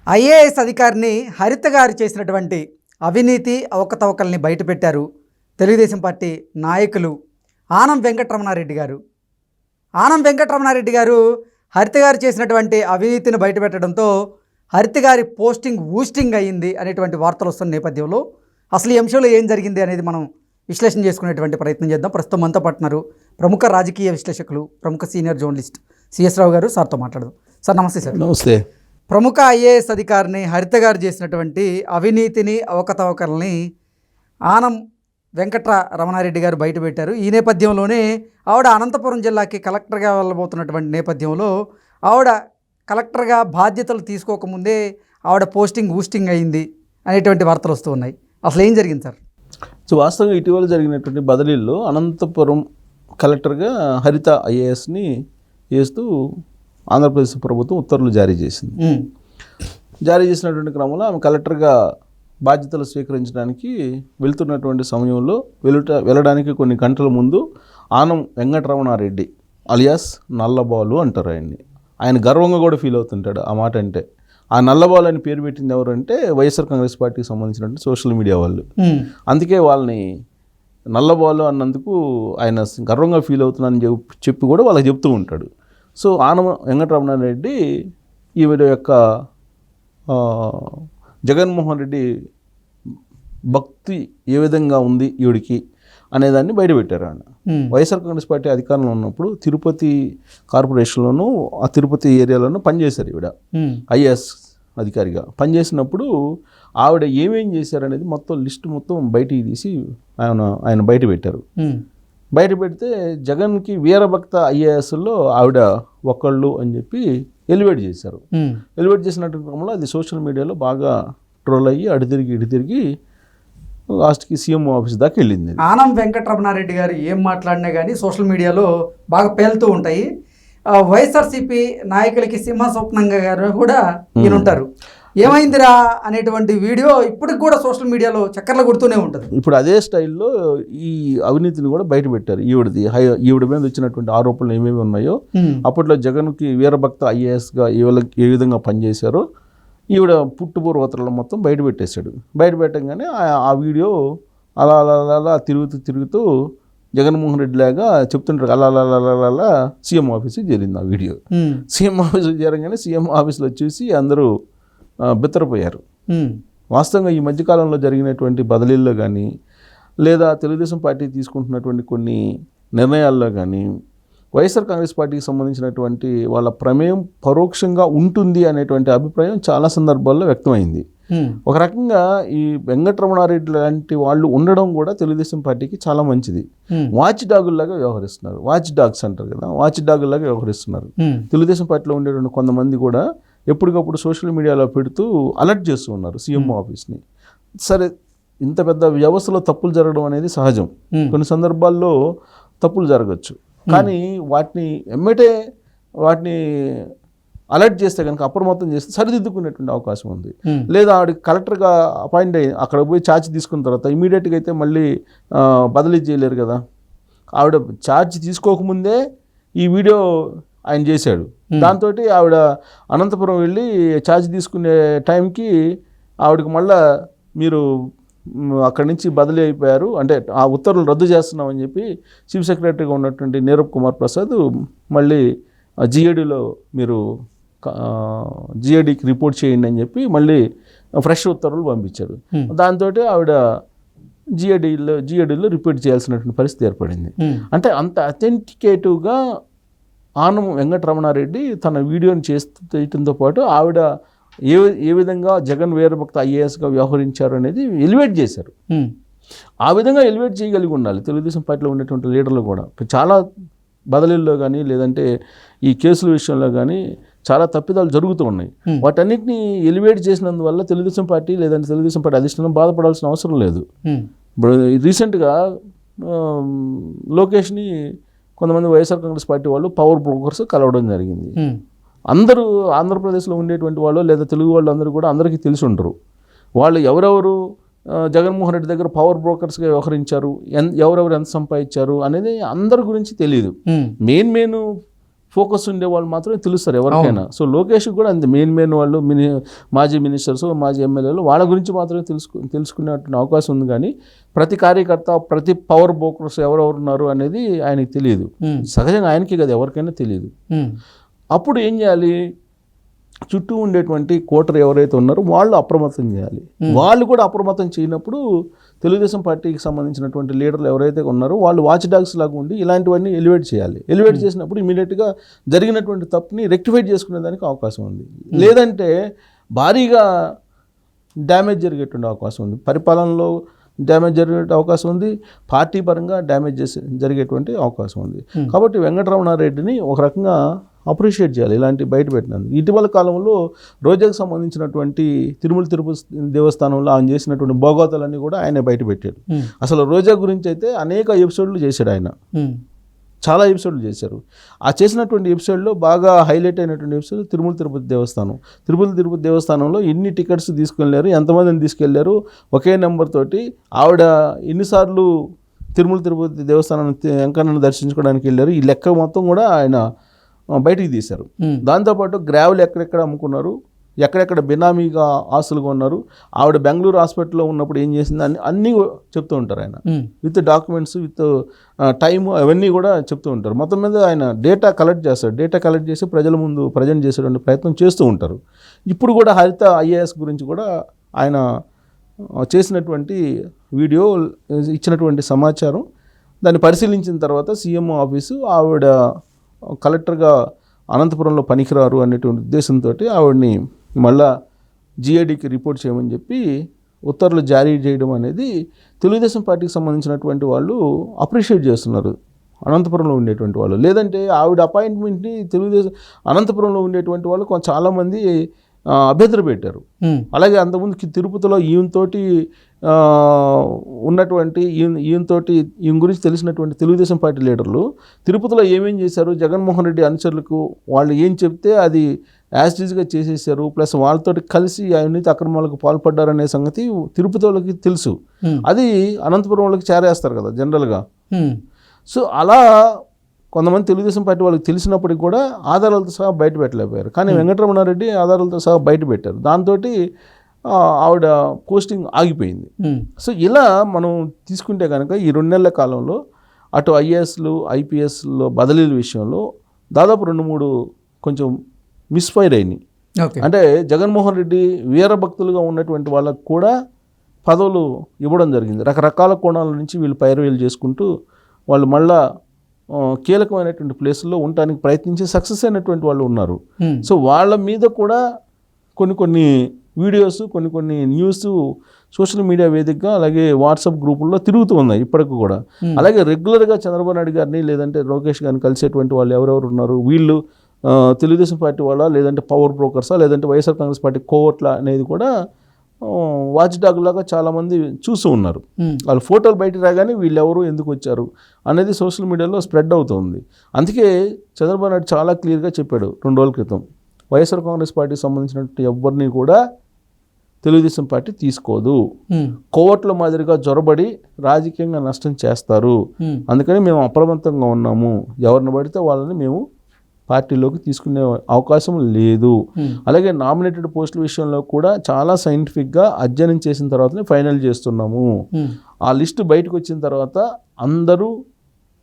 IAS అధికారిని హరిత గారు చేసినటువంటి అవినీతి అవకతవకల్ని బయటపెట్టారు తెలుగుదేశం పార్టీ నాయకులు ఆనం వెంకటరమణారెడ్డి గారు. ఆనం వెంకటరమణారెడ్డి గారు హరిత గారు చేసినటువంటి అవినీతిని బయటపెట్టడంతో హరిత గారి పోస్టింగ్ ఊస్టింగ్ అయ్యింది అనేటువంటి వార్తలు వస్తున్న నేపథ్యంలో అసలు ఈ అంశంలో ఏం జరిగింది అనేది మనం విశ్లేషణ చేసుకునేటువంటి ప్రయత్నం చేద్దాం. ప్రస్తుతం మనతో పాటున్నారు ప్రముఖ రాజకీయ విశ్లేషకులు, ప్రముఖ సీనియర్ జర్నలిస్ట్ సిఎస్ రావు గారు. సార్తో మాట్లాడదాం. సార్ నమస్తే. సార్ నమస్తే. ప్రముఖ ఐఏఎస్ అధికారిని హరిత గారు చేసినటువంటి అవినీతిని అవకతవకల్ని ఆనం వెంకటరమణారెడ్డి గారు బయటపెట్టారు. ఈ నేపథ్యంలోనే ఆవిడ అనంతపురం జిల్లాకి కలెక్టర్గా వెళ్ళబోతున్నటువంటి నేపథ్యంలో ఆవిడ కలెక్టర్గా బాధ్యతలు తీసుకోకముందే ఆవిడ పోస్టింగ్ ఊస్టింగ్ అయింది అనేటువంటి వార్తలు వస్తూ ఉన్నాయి. అసలు ఏం జరిగింది సార్? సో వాస్తవంగా ఇటీవల జరిగినటువంటి బదిలీల్లో అనంతపురం కలెక్టర్గా హరిత ఐఏఎస్ని చేస్తూ ఆంధ్రప్రదేశ్ ప్రభుత్వం ఉత్తర్వులు జారీ చేసింది. జారీ చేసినటువంటి క్రమంలో ఆమె కలెక్టర్గా బాధ్యతలు స్వీకరించడానికి వెళ్తున్నటువంటి సమయంలో వెళ్ళడానికి కొన్ని గంటల ముందు ఆనం వెంకటరమణారెడ్డి అలియాస్ నల్లబాలు అంటారు ఆయన్ని. ఆయన గర్వంగా కూడా ఫీల్ అవుతుంటాడు ఆ మాట అంటే. ఆ నల్లబాలు అని పేరు పెట్టింది ఎవరంటే వైఎస్ఆర్ కాంగ్రెస్ పార్టీకి సంబంధించినటువంటి సోషల్ మీడియా వాళ్ళు. అందుకే వాళ్ళని నల్లబాలు అన్నందుకు ఆయన గర్వంగా ఫీల్ అవుతున్నానని చెప్పి కూడా వాళ్ళకి చెప్తూ ఉంటాడు. సో ఆనం వెంకటరమణారెడ్డి ఈవిడ యొక్క జగన్మోహన్ రెడ్డి భక్తి ఏ విధంగా ఉంది ఈవిడికి అనేదాన్ని బయటపెట్టారు. ఆయన వైఎస్ఆర్ కాంగ్రెస్ పార్టీ అధికారంలో ఉన్నప్పుడు తిరుపతి కార్పొరేషన్లోనూ ఆ తిరుపతి ఏరియాలోనూ పనిచేశారు ఈవిడ ఐఏఎస్ అధికారిగా. పనిచేసినప్పుడు ఆవిడ ఏమేం చేశారనేది మొత్తం లిస్టు మొత్తం బయటికి తీసి ఆయన బయట పెట్టారు. బయట పెడితే జగన్కి వీరభక్త ఐఏఎస్లో ఆవిడ ఒకళ్ళు అని చెప్పి ఎలివేట్ చేశారు. ఎలివేట్ చేసినటువంటి క్రమంలో అది సోషల్ మీడియాలో బాగా ట్రోల్ అయ్యి అటు తిరిగి లాస్ట్కి సీఎం ఆఫీస్ దాకా వెళ్ళింది. ఆనం వెంకటరమణారెడ్డి గారు ఏం మాట్లాడినా కానీ సోషల్ మీడియాలో బాగా పేలుతూ ఉంటాయి. వైఎస్ఆర్సీపీ నాయకులకి సింహ స్వప్నంగా గారు కూడా ఈయన ఉంటారు. ఏమైందిరా అనేటువంటి వీడియో ఇప్పటికి కూడా సోషల్ మీడియాలో చక్కర్లు కొడుతూనే ఉంటుంది. ఇప్పుడు అదే స్టైల్లో ఈ అవినీతిని కూడా బయట పెట్టారు. ఈవిడ మీద వచ్చినటువంటి ఆరోపణలు ఏమేమి ఉన్నాయో, అప్పట్లో జగన్కి వీరభక్త ఐఏఎస్గా ఏ విధంగా పనిచేశారో ఈవిడ పుట్టుపూర్వతలను మొత్తం బయట పెట్టేశాడు. బయట పెట్టగానే ఆ వీడియో అలా అలా అలా తిరుగుతూ జగన్మోహన్ రెడ్డి లాగా చెప్తుంటారు. అలా సీఎం ఆఫీస్కి చేరింది ఆ వీడియో. సీఎం ఆఫీస్కి చేరగానే సీఎం ఆఫీస్లో చూసి అందరూ బిత్తరపోయారు. వాస్తవంగా ఈ మధ్యకాలంలో జరిగినటువంటి బదిలీల్లో కానీ లేదా తెలుగుదేశం పార్టీ తీసుకుంటున్నటువంటి కొన్ని నిర్ణయాల్లో కానీ వైఎస్ఆర్ కాంగ్రెస్ పార్టీకి సంబంధించినటువంటి వాళ్ళ ప్రమేయం పరోక్షంగా ఉంటుంది అనేటువంటి అభిప్రాయం చాలా సందర్భాల్లో వ్యక్తమైంది. ఒక రకంగా ఈ వెంకటరమణారెడ్డి లాంటి వాళ్ళు ఉండడం కూడా తెలుగుదేశం పార్టీకి చాలా మంచిది. వాచ్ డాగుల్లాగా వ్యవహరిస్తున్నారు. వాచ్ డాగ్స్ అంటారు కదా, వాచ్ డాగుల్లాగా వ్యవహరిస్తున్నారు. తెలుగుదేశం పార్టీలో ఉండేటువంటి కొంతమంది కూడా ఎప్పటికప్పుడు సోషల్ మీడియాలో పెడుతూ అలర్ట్ చేస్తూ ఉన్నారు సీఎం ఆఫీస్ని. సరే, ఇంత పెద్ద వ్యవస్థలో తప్పులు జరగడం అనేది సహజం. కొన్ని సందర్భాల్లో తప్పులు జరగచ్చు. కానీ వాటిని అలర్ట్ చేస్తే కనుక అప్రమత్తం చేస్తే సరిదిద్దుకునేటువంటి అవకాశం ఉంది. లేదా ఆవిడ కలెక్టర్గా అపాయింట్ అయ్యి అక్కడ పోయి ఛార్జ్ తీసుకున్న తర్వాత ఇమీడియట్గా అయితే మళ్ళీ బదిలీ చేయలేరు కదా. ఆవిడ ఛార్జ్ తీసుకోకముందే ఈ వీడియో ఆయన చేశాడు. దాంతో ఆవిడ అనంతపురం వెళ్ళి ఛార్జ్ తీసుకునే టైంకి ఆవిడకి మళ్ళా మీరు అక్కడి నుంచి బదిలీ అయిపోయారు, అంటే ఆ ఉత్తర్వులు రద్దు చేస్తున్నామని చెప్పి చీఫ్ సెక్రటరీగా ఉన్నటువంటి నీరబ్ కుమార్ ప్రసాద్ మళ్ళీ జిఏడిలో మీరు జిఏడికి రిపోర్ట్ చేయండి అని చెప్పి మళ్ళీ ఫ్రెష్ ఉత్తర్వులు పంపించారు. దాంతో ఆవిడ జిఏడిలో రిపోర్ట్ చేయాల్సినటువంటి పరిస్థితి ఏర్పడింది. అంటే అంత అథెంటికేటివ్గా ఆనం వెంకటరమణారెడ్డి తన వీడియోని చేయడంతో పాటు ఆవిడ ఏ విధంగా జగన్ వీరభక్త ఐఏఎస్గా వ్యవహరించారు అనేది ఎలివేట్ చేశారు. ఆ విధంగా ఎలివేట్ చేయగలిగి ఉండాలి తెలుగుదేశం పార్టీలో ఉండేటువంటి లీడర్లు కూడా. చాలా బదిలీల్లో కానీ లేదంటే ఈ కేసుల విషయంలో కానీ చాలా తప్పిదాలు జరుగుతూ ఉన్నాయి. వాటన్నిటిని ఎలివేట్ చేసినందువల్ల తెలుగుదేశం పార్టీ లేదంటే తెలుగుదేశం పార్టీ అధిష్టానం బాధపడాల్సిన అవసరం లేదు. ఇప్పుడు రీసెంట్గా లోకేష్ని కొంతమంది వైఎస్ఆర్ కాంగ్రెస్ పార్టీ వాళ్ళు పవర్ బ్రోకర్స్ కలవడం జరిగింది. అందరూ ఆంధ్రప్రదేశ్లో ఉండేటువంటి వాళ్ళు లేదా తెలుగు వాళ్ళు అందరూ కూడా అందరికీ తెలిసి ఉంటారు. వాళ్ళు ఎవరెవరు జగన్మోహన్ రెడ్డి దగ్గర పవర్ బ్రోకర్స్గా వ్యవహరించారు, ఎవరెవరు ఎంత సంపాదించారు అనేది అందరి గురించి తెలియదు. మెయిన్ ఫోకస్ ఉండే వాళ్ళు మాత్రమే తెలుస్తారు ఎవరికైనా. సో లోకేష్ కూడా అంతే, మెయిన్ వాళ్ళు మాజీ మినిస్టర్స్, మాజీ ఎమ్మెల్యేలు, వాళ్ళ గురించి మాత్రమే తెలుసుకునేటువంటి అవకాశం ఉంది. కానీ ప్రతి కార్యకర్త, ప్రతి పవర్ బ్రోకర్స్ ఎవరెవరు ఉన్నారు అనేది ఆయనకి తెలియదు. సహజంగా ఆయనకి కదా, ఎవరికైనా తెలియదు. అప్పుడు ఏం చేయాలి, చుట్టూ ఉండేటువంటి కోటరు ఎవరైతే ఉన్నారో వాళ్ళు అప్రమత్తం చేయాలి. వాళ్ళు కూడా అప్రమత్తం చేయనప్పుడు తెలుగుదేశం పార్టీకి సంబంధించినటువంటి లీడర్లు ఎవరైతే ఉన్నారో వాళ్ళు వాచ్ డాగ్స్ లాగా ఉండి ఇలాంటివన్నీ ఎలివేట్ చేయాలి. ఎలివేట్ చేసినప్పుడు ఇమీడియట్గా జరిగినటువంటి తప్పుని రెక్టిఫై చేసుకునేదానికి అవకాశం ఉంది. లేదంటే భారీగా డ్యామేజ్ జరిగేటువంటి అవకాశం ఉంది. పరిపాలనలో డ్యామేజ్ జరిగే అవకాశం ఉంది, పార్టీ పరంగా డ్యామేజ్ జరిగేటువంటి అవకాశం ఉంది. కాబట్టి వెంకటరమణారెడ్డిని ఒక రకంగా అప్రిషియేట్ చేయాలి ఇలాంటి బయట పెట్టినందుకు. ఇటీవల కాలంలో రోజాకు సంబంధించినటువంటి తిరుమల తిరుపతి దేవస్థానంలో ఆయన చేసినటువంటి భోగోతాలన్నీ కూడా ఆయనే బయట పెట్టాడు. అసలు రోజా గురించి అయితే అనేక ఎపిసోడ్లు చేశాడు ఆయన, చాలా ఎపిసోడ్లు చేశారు. ఆ చేసినటువంటి ఎపిసోడ్లో బాగా హైలైట్ అయినటువంటి ఎపిసోడ్ తిరుమల తిరుపతి దేవస్థానం. తిరుపతి తిరుపతి దేవస్థానంలో ఎన్ని టికెట్స్ తీసుకెళ్లారు, ఎంతమందిని తీసుకెళ్లారు, ఒకే నెంబర్ తోటి ఆవిడ ఎన్నిసార్లు తిరుమల తిరుపతి దేవస్థానం వెంకన్నను దర్శించుకోవడానికి వెళ్ళారు, ఈ లెక్క మొత్తం కూడా ఆయన బయటికి తీశారు. దాంతోపాటు గ్రావెల్ ఎక్కడెక్కడ అమ్ముకున్నారు, ఎక్కడెక్కడ బినామీగా ఆస్తులు కొన్నారు, ఆవిడ బెంగళూరు హాస్పిటల్లో ఉన్నప్పుడు ఏం చేసింది అన్నీ చెప్తూ ఉంటారు ఆయన, విత్ డాక్యుమెంట్స్, విత్ టైము, అవన్నీ కూడా చెప్తూ ఉంటారు. మొత్తం మీద ఆయన డేటా కలెక్ట్ చేస్తాడు. డేటా కలెక్ట్ చేసి ప్రజల ముందు ప్రజెంట్ చేసేటువంటి ప్రయత్నం చేస్తూ ఉంటారు. ఇప్పుడు కూడా హరిత IAS గురించి కూడా ఆయన చేసినటువంటి వీడియో, ఇచ్చినటువంటి సమాచారం, దాన్ని పరిశీలించిన తర్వాత సీఎం ఆఫీసు ఆవిడ కలెక్టర్గా అనంతపురంలో పనికిరారు అనేటువంటి ఉద్దేశంతో ఆవిడని మళ్ళా GADకి రిపోర్ట్ చేయమని చెప్పి ఉత్తర్వులు జారీ చేయడం అనేది తెలుగుదేశం పార్టీకి సంబంధించినటువంటి వాళ్ళు అప్రిషియేట్ చేస్తున్నారు, అనంతపురంలో ఉండేటువంటి వాళ్ళు. లేదంటే ఆవిడ అపాయింట్మెంట్ని తెలుగుదేశం అనంతపురంలో ఉండేటువంటి వాళ్ళు చాలామంది అభ్యంతరం పెట్టారు. అలాగే అంతకుముందు తిరుపతిలో ఈయనతోటి ఉన్నటువంటి ఈయన గురించి తెలిసినటువంటి తెలుగుదేశం పార్టీ లీడర్లు తిరుపతిలో ఏమేం చేశారు, జగన్మోహన్ రెడ్డి అనుచరులకు వాళ్ళు ఏం చెప్తే అది యాజిటీజ్గా చేసేసారు, ప్లస్ వాళ్ళతో కలిసి అవినీతి అక్రమాలకు పాల్పడ్డారనే సంగతి తిరుపతి వాళ్ళకి తెలుసు. అది అనంతపురం వాళ్ళకి చేరేస్తారు కదా జనరల్గా. సో అలా కొంతమంది తెలుగుదేశం పార్టీ వాళ్ళకి తెలిసినప్పటికి కూడా ఆధారాలతో సహా బయట పెట్టలేకపోయారు. కానీ వెంకటరమణారెడ్డి ఆధారాలతో సహా బయట పెట్టారు. దాంతో ఆవిడ పోస్టింగ్ ఆగిపోయింది. సో ఇలా మనం తీసుకుంటే కనుక ఈ 2 నెలల కాలంలో అటు IASలు IPSలో బదిలీల విషయంలో దాదాపు 2-3 కొంచెం మిస్ఫైర్ అయినాయి. అంటే జగన్మోహన్ రెడ్డి వీరభక్తులుగా ఉన్నటువంటి వాళ్ళకు కూడా పదవులు ఇవ్వడం జరిగింది. రకరకాల కోణాల నుంచి వీళ్ళు పైరవీలు చేసుకుంటూ వాళ్ళు మళ్ళా కీలకమైనటువంటి ప్లేసుల్లో ఉండటానికి ప్రయత్నించి సక్సెస్ అయినటువంటి వాళ్ళు ఉన్నారు. సో వాళ్ళ మీద కూడా కొన్ని వీడియోస్, కొన్ని న్యూస్ సోషల్ మీడియా వేదికగా అలాగే వాట్సాప్ గ్రూపుల్లో తిరుగుతూ ఉన్నాయి ఇప్పటికి కూడా. అలాగే రెగ్యులర్గా చంద్రబాబు నాయుడు గారిని లేదంటే లోకేష్ గారిని కలిసేటువంటి వాళ్ళు ఎవరెవరు ఉన్నారు, వీళ్ళు తెలుగుదేశం పార్టీ వాళ్ళ, లేదంటే పవర్ బ్రోకర్సా, లేదంటే వైఎస్ఆర్ కాంగ్రెస్ పార్టీ కోవట్ల అనేది కూడా వాచ్ డాగ్ లాగా చాలామంది చూస్తూ ఉన్నారు. వాళ్ళు ఫోటోలు బయట రాగానే వీళ్ళెవరు ఎందుకు వచ్చారు అనేది సోషల్ మీడియాలో స్ప్రెడ్ అవుతుంది. అందుకే చంద్రబాబు నాయుడు చాలా క్లియర్గా చెప్పాడు 2 రోజుల క్రితం, వైఎస్ఆర్ కాంగ్రెస్ పార్టీకి సంబంధించినట్టు ఎవరిని కూడా తెలుగుదేశం పార్టీ తీసుకోదు, కోవట్ల మాదిరిగా జొరబడి రాజకీయంగా నష్టం చేస్తారు, అందుకని మేము అప్రమత్తంగా ఉన్నాము, ఎవరిని పడితే వాళ్ళని మేము పార్టీలోకి తీసుకునే అవకాశం లేదు. అలాగే నామినేటెడ్ పోస్టుల విషయంలో కూడా చాలా సైంటిఫిక్గా అధ్యయనం చేసిన తర్వాతనే ఫైనల్ చేస్తున్నాము. ఆ లిస్టు బయటకు వచ్చిన తర్వాత అందరూ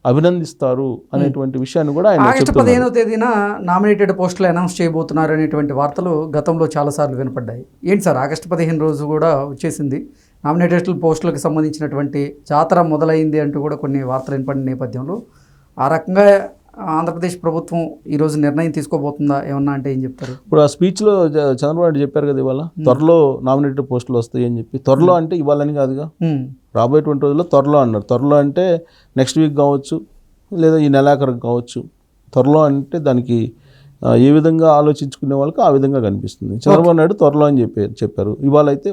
అభినందిస్తారు అనేటువంటి విషయాన్ని కూడా ఆయన ఆగస్టు 15వ తేదీన నామినేటెడ్ పోస్టులు అనౌన్స్ చేయబోతున్నారు అనేటువంటి వార్తలు గతంలో చాలాసార్లు వినపడ్డాయి. ఏంటి సార్, ఆగస్టు 15 రోజు కూడా వచ్చేసింది, నామినేటెడ్ పోస్టులకు సంబంధించినటువంటి జాతర మొదలైంది అంటూ కూడా కొన్ని వార్తలు వినపడిన నేపథ్యంలో ఆ రకంగా ఆంధ్రప్రదేశ్ ప్రభుత్వం ఈరోజు నిర్ణయం తీసుకోబోతుందా ఏమన్నా అంటే ఏం చెప్తారు? ఇప్పుడు ఆ స్పీచ్లో చంద్రబాబు నాయుడు చెప్పారు కదా, ఇవాళ త్వరలో నామినేటెడ్ పోస్టులు వస్తాయి అని చెప్పి. త్వరలో అంటే ఇవ్వాలని కాదుగా, రాబోయేటువంటి రోజుల్లో త్వరలో అన్నారు. త్వరలో అంటే నెక్స్ట్ వీక్ కావచ్చు, లేదా ఈ నెలాఖరికి కావచ్చు. త్వరలో అంటే దానికి ఏ విధంగా ఆలోచించుకునే వాళ్ళకి ఆ విధంగా కనిపిస్తుంది. చంద్రబాబు నాయుడు త్వరలో అని చెప్పారు. ఇవాళ అయితే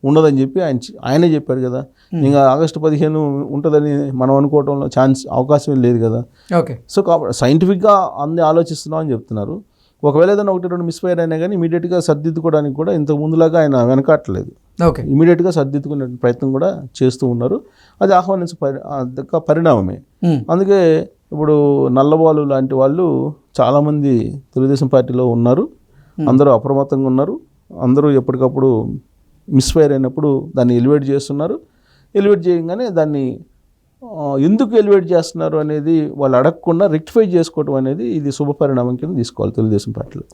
ఉండదని చెప్పి ఆయనే చెప్పారు కదా. ఇంకా ఆగస్టు 15 ఉంటుందని మనం అనుకోవడంలో అవకాశం లేదు కదా. ఓకే. సో కాబట్టి సైంటిఫిక్గా అన్ని ఆలోచిస్తున్నాం అని చెప్తున్నారు. ఒకవేళ ఏదైనా 1-2 మిస్ఫైర్ అయినా కానీ ఇమీడియట్గా సర్దిద్దుకోవడానికి కూడా ఇంతకు ముందులాగా ఆయన వెనకాట్లేదు. ఓకే. ఇమీడియట్గా సర్దిద్దుకునే ప్రయత్నం కూడా చేస్తూ ఉన్నారు. అది ఆహ్వానించే పరిణామమే. అందుకే ఇప్పుడు నల్లబాలు లాంటి వాళ్ళు చాలామంది తెలుగుదేశం పార్టీలో ఉన్నారు. అందరూ అప్రమత్తంగా ఉన్నారు. అందరూ ఎప్పటికప్పుడు మిస్ఫైర్ అయినప్పుడు దాన్ని ఎలివేట్ చేస్తున్నారు. ఎలివేట్ చేయగానే దాన్ని ఎందుకు ఎలివేట్ చేస్తున్నారు అనేది వాళ్ళు అడగకుండా రెక్టిఫై చేసుకోవడం అనేది ఇది శుభపరిణామం కింద తీసుకోవాలి తెలుగుదేశం పార్టీలో.